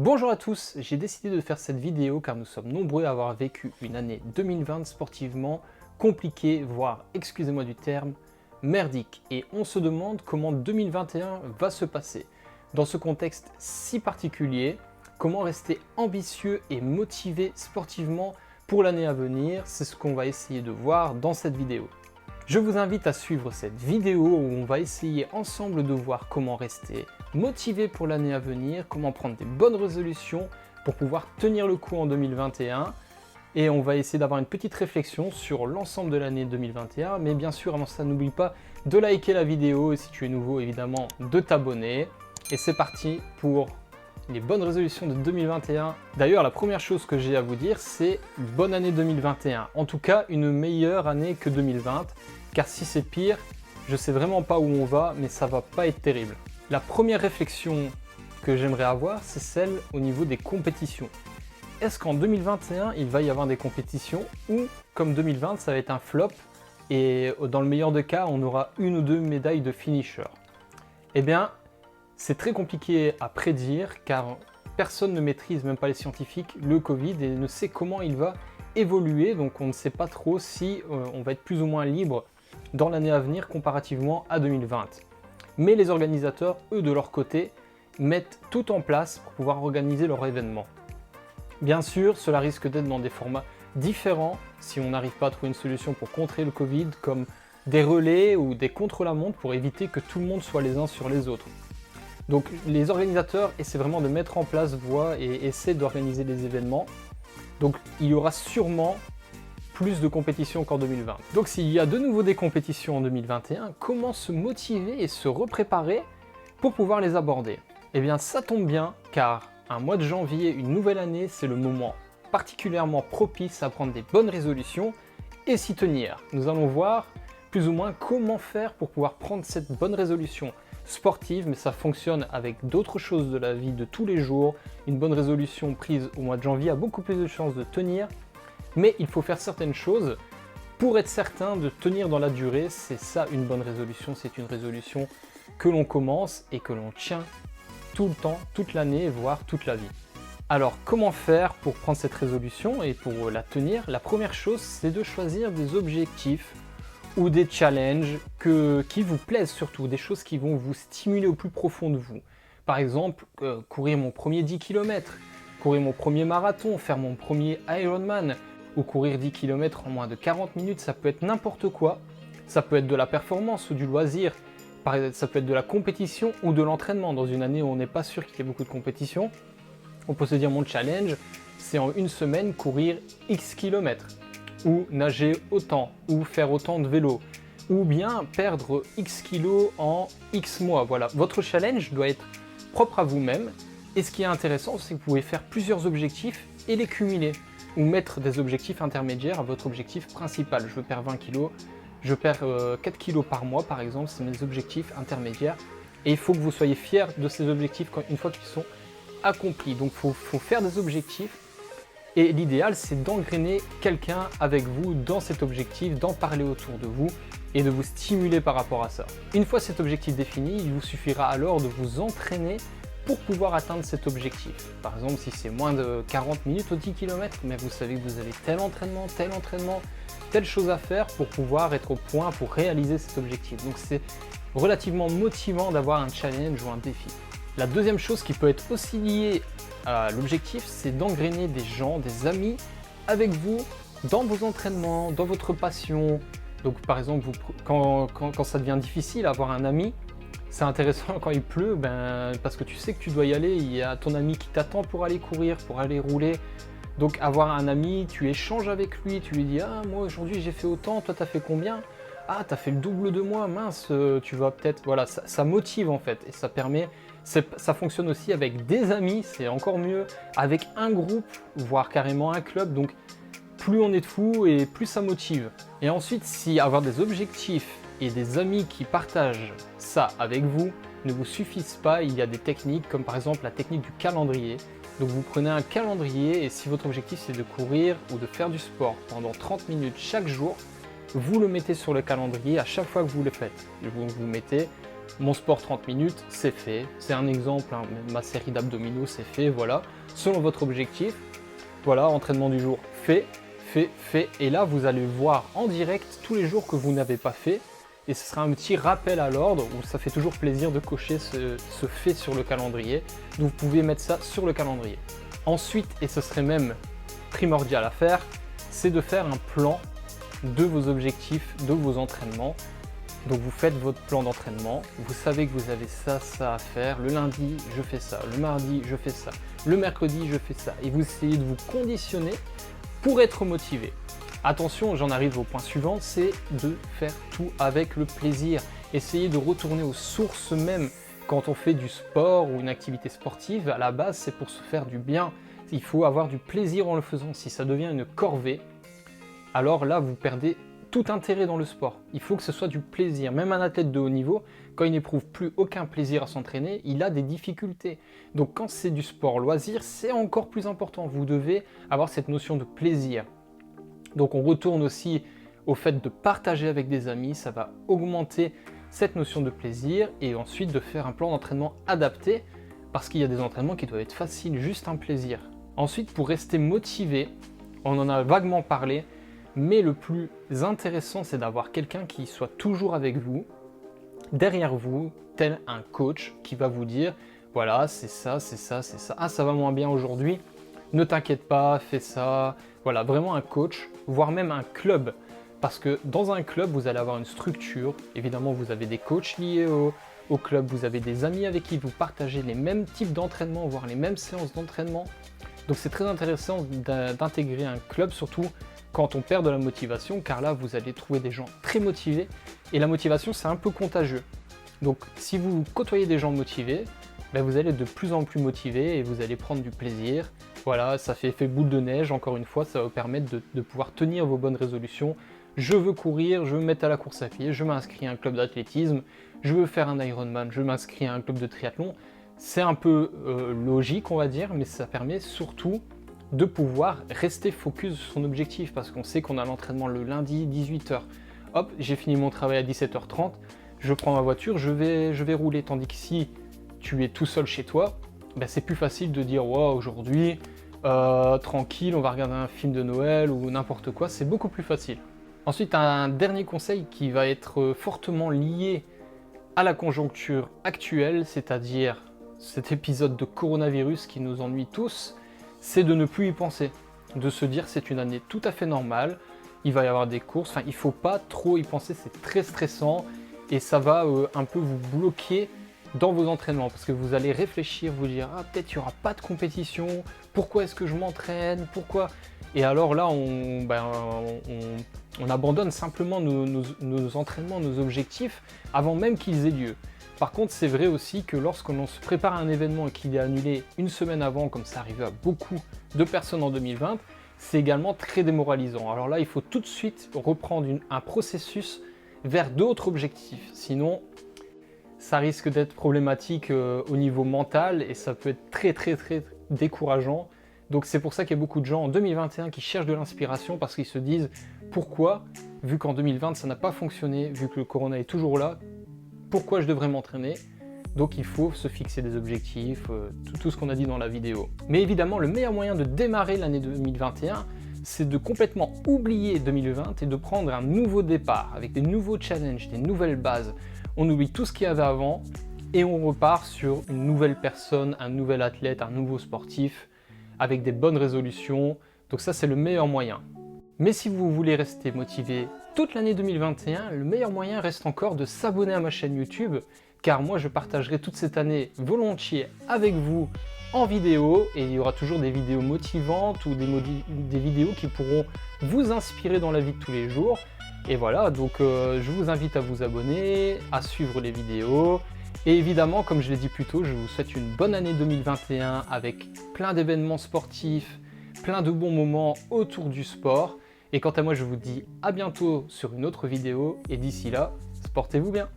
Bonjour à tous, j'ai décidé de faire cette vidéo car nous sommes nombreux à avoir vécu une année 2020 sportivement compliquée, voire, excusez-moi du terme, merdique. Et on se demande comment 2021 va se passer. Dans ce contexte si particulier, comment rester ambitieux et motivé sportivement pour l'année à venir, c'est ce qu'on va essayer de voir dans cette vidéo. Je vous invite à suivre cette vidéo où on va essayer ensemble de voir comment rester motivé pour l'année à venir, comment prendre des bonnes résolutions pour pouvoir tenir le coup en 2021. Et on va essayer d'avoir une petite réflexion sur l'ensemble de l'année 2021. Mais bien sûr, avant ça, n'oublie pas de liker la vidéo et si tu es nouveau, évidemment, de t'abonner. Et c'est parti pour les bonnes résolutions de 2021. D'ailleurs, la première chose que j'ai à vous dire, c'est bonne année 2021. En tout cas, une meilleure année que 2020. Car si c'est pire, je sais vraiment pas où on va, mais ça va pas être terrible. La première réflexion que j'aimerais avoir, c'est celle au niveau des compétitions. Est-ce qu'en 2021, il va y avoir des compétitions ou, comme 2020, ça va être un flop et dans le meilleur des cas, on aura une ou deux médailles de finisher? Eh bien, c'est très compliqué à prédire car personne ne maîtrise, même pas les scientifiques, le Covid et ne sait comment il va évoluer. Donc on ne sait pas trop si on va être plus ou moins libre dans l'année à venir comparativement à 2020. Mais les organisateurs, eux, de leur côté, mettent tout en place pour pouvoir organiser leur événement. Bien sûr, cela risque d'être dans des formats différents si on n'arrive pas à trouver une solution pour contrer le Covid, comme des relais ou des contre-la-montre pour éviter que tout le monde soit les uns sur les autres. Donc les organisateurs essaient vraiment de mettre en place voies et essaient d'organiser des événements. Donc il y aura sûrement plus de compétitions qu'en 2020. Donc s'il y a de nouveau des compétitions en 2021, comment se motiver et se repréparer pour pouvoir les aborder? Eh bien ça tombe bien car un mois de janvier, une nouvelle année, c'est le moment particulièrement propice à prendre des bonnes résolutions et s'y tenir. Nous allons voir plus ou moins comment faire pour pouvoir prendre cette bonne résolution sportive, mais ça fonctionne avec d'autres choses de la vie de tous les jours. Une bonne résolution prise au mois de janvier a beaucoup plus de chances de tenir. Mais il faut faire certaines choses pour être certain de tenir dans la durée. C'est ça une bonne résolution, c'est une résolution que l'on commence et que l'on tient tout le temps, toute l'année, voire toute la vie. Alors comment faire pour prendre cette résolution et pour la tenir? La première chose, c'est de choisir des objectifs ou des challenges qui vous plaisent surtout, des choses qui vont vous stimuler au plus profond de vous. Par exemple, courir mon premier 10 km, courir mon premier marathon, faire mon premier Ironman, ou courir 10 km en moins de 40 minutes, ça peut être n'importe quoi. Ça peut être de la performance ou du loisir, ça peut être de la compétition ou de l'entraînement. Dans une année où on n'est pas sûr qu'il y ait beaucoup de compétition, on peut se dire mon challenge, c'est en une semaine courir X kilomètres, ou nager autant, ou faire autant de vélo, ou bien perdre X kilos en X mois. Voilà, votre challenge doit être propre à vous-même. Et ce qui est intéressant, c'est que vous pouvez faire plusieurs objectifs et les cumuler. Ou mettre des objectifs intermédiaires à votre objectif principal. Je veux perdre 20 kg, je perds 4 kg par mois par exemple, c'est mes objectifs intermédiaires. Et il faut que vous soyez fiers de ces objectifs une fois qu'ils sont accomplis. Donc il faut faire des objectifs. Et l'idéal, c'est d'engrainer quelqu'un avec vous dans cet objectif, d'en parler autour de vous et de vous stimuler par rapport à ça. Une fois cet objectif défini, il vous suffira alors de vous entraîner pour pouvoir atteindre cet objectif. Par exemple, si c'est moins de 40 minutes au 10 km, mais vous savez que vous avez tel entraînement, telle chose à faire pour pouvoir être au point pour réaliser cet objectif. Donc c'est relativement motivant d'avoir un challenge ou un défi. La deuxième chose qui peut être aussi liée à l'objectif, c'est d'engrainer des gens, des amis avec vous dans vos entraînements, dans votre passion. Donc par exemple, quand ça devient difficile, avoir un ami, c'est intéressant quand il pleut, parce que tu sais que tu dois y aller, il y a ton ami qui t'attend pour aller courir, pour aller rouler. Donc avoir un ami, tu échanges avec lui, tu lui dis « Ah, moi aujourd'hui j'ai fait autant, toi t'as fait combien? Ah, t'as fait le double de moi, mince, tu vas peut-être... » Voilà, ça motive en fait et ça permet... Ça fonctionne aussi avec des amis, c'est encore mieux, avec un groupe, voire carrément un club. Donc plus on est de fous et plus ça motive. Et ensuite, si avoir des objectifs et des amis qui partagent ça avec vous ne vous suffisent pas, il y a des techniques comme par exemple la technique du calendrier. Donc vous prenez un calendrier et si votre objectif c'est de courir ou de faire du sport pendant 30 minutes chaque jour, vous le mettez sur le calendrier à chaque fois que vous le faites. Vous mettez Mon sport 30 minutes, c'est fait. C'est un exemple, hein, ma série d'abdominaux, c'est fait, voilà. Selon votre objectif, voilà, entraînement du jour, fait. Et là, vous allez voir en direct tous les jours que vous n'avez pas fait. Et ce sera un petit rappel à l'ordre où ça fait toujours plaisir de cocher ce fait sur le calendrier. Donc vous pouvez mettre ça sur le calendrier. Ensuite, et ce serait même primordial à faire, c'est de faire un plan de vos objectifs, de vos entraînements. Donc vous faites votre plan d'entraînement, vous savez que vous avez ça à faire. Le lundi, je fais ça. Le mardi, je fais ça. Le mercredi, je fais ça. Et vous essayez de vous conditionner pour être motivé. Attention, j'en arrive au point suivant, c'est de faire tout avec le plaisir. Essayez de retourner aux sources même. Quand on fait du sport ou une activité sportive, à la base, c'est pour se faire du bien. Il faut avoir du plaisir en le faisant. Si ça devient une corvée, alors là, vous perdez tout intérêt dans le sport. Il faut que ce soit du plaisir. Même un athlète de haut niveau, quand il n'éprouve plus aucun plaisir à s'entraîner, il a des difficultés. Donc quand c'est du sport loisir, c'est encore plus important. Vous devez avoir cette notion de plaisir. Donc on retourne aussi au fait de partager avec des amis, ça va augmenter cette notion de plaisir et ensuite de faire un plan d'entraînement adapté parce qu'il y a des entraînements qui doivent être faciles, juste un plaisir. Ensuite, pour rester motivé, on en a vaguement parlé, mais le plus intéressant, c'est d'avoir quelqu'un qui soit toujours avec vous, derrière vous, tel un coach qui va vous dire « Voilà, c'est ça, c'est ça, c'est ça. Ah, ça va moins bien aujourd'hui. Ne t'inquiète pas, fais ça. » Voilà, vraiment un coach, voire même un club. Parce que dans un club, vous allez avoir une structure. Évidemment, vous avez des coachs liés au club. Vous avez des amis avec qui vous partagez les mêmes types d'entraînement, voire les mêmes séances d'entraînement. Donc c'est très intéressant d'intégrer un club, surtout quand on perd de la motivation, car là, vous allez trouver des gens très motivés. Et la motivation, c'est un peu contagieux. Donc si vous côtoyez des gens motivés, ben, vous allez être de plus en plus motivé et vous allez prendre du plaisir. Voilà, ça fait effet boule de neige, encore une fois, ça va vous permettre de pouvoir tenir vos bonnes résolutions. Je veux courir, je veux me mettre à la course à pied, je m'inscris à un club d'athlétisme, je veux faire un Ironman, je m'inscris à un club de triathlon. C'est un peu logique, on va dire, mais ça permet surtout de pouvoir rester focus sur son objectif parce qu'on sait qu'on a l'entraînement le lundi 18h. Hop, j'ai fini mon travail à 17h30, je prends ma voiture, je vais rouler. Tandis que si tu es tout seul chez toi, ben c'est plus facile de dire wow, aujourd'hui, tranquille, on va regarder un film de Noël ou n'importe quoi, c'est beaucoup plus facile. Ensuite, un dernier conseil qui va être fortement lié à la conjoncture actuelle, c'est-à-dire cet épisode de coronavirus qui nous ennuie tous, c'est de ne plus y penser, de se dire c'est une année tout à fait normale, il va y avoir des courses, enfin il ne faut pas trop y penser, c'est très stressant et ça va un peu vous bloquer dans vos entraînements parce que vous allez réfléchir, vous dire ah peut-être il n'y aura pas de compétition, pourquoi est-ce que je m'entraîne, pourquoi. Et alors là on abandonne simplement nos entraînements, nos objectifs avant même qu'ils aient lieu. Par contre, c'est vrai aussi que lorsqu'on se prépare à un événement et qu'il est annulé une semaine avant, comme ça arrivait à beaucoup de personnes en 2020, c'est également très démoralisant. Alors là, il faut tout de suite reprendre un processus vers d'autres objectifs. Sinon, ça risque d'être problématique au niveau mental et ça peut être très décourageant. Donc c'est pour ça qu'il y a beaucoup de gens en 2021 qui cherchent de l'inspiration parce qu'ils se disent pourquoi, vu qu'en 2020 ça n'a pas fonctionné, vu que le corona est toujours là, pourquoi je devrais m'entraîner? Donc il faut se fixer des objectifs, tout ce qu'on a dit dans la vidéo. Mais évidemment, le meilleur moyen de démarrer l'année 2021, c'est de complètement oublier 2020 et de prendre un nouveau départ avec des nouveaux challenges, des nouvelles bases. On oublie tout ce qu'il y avait avant et on repart sur une nouvelle personne, un nouvel athlète, un nouveau sportif avec des bonnes résolutions. Donc ça, c'est le meilleur moyen. Mais si vous voulez rester motivé toute l'année 2021, le meilleur moyen reste encore de s'abonner à ma chaîne YouTube, car moi je partagerai toute cette année volontiers avec vous en vidéo, et il y aura toujours des vidéos motivantes ou des vidéos qui pourront vous inspirer dans la vie de tous les jours. Et voilà, donc je vous invite à vous abonner, à suivre les vidéos, et évidemment, comme je l'ai dit plus tôt, je vous souhaite une bonne année 2021 avec plein d'événements sportifs, plein de bons moments autour du sport. Et quant à moi, je vous dis à bientôt sur une autre vidéo et d'ici là, sportez-vous bien!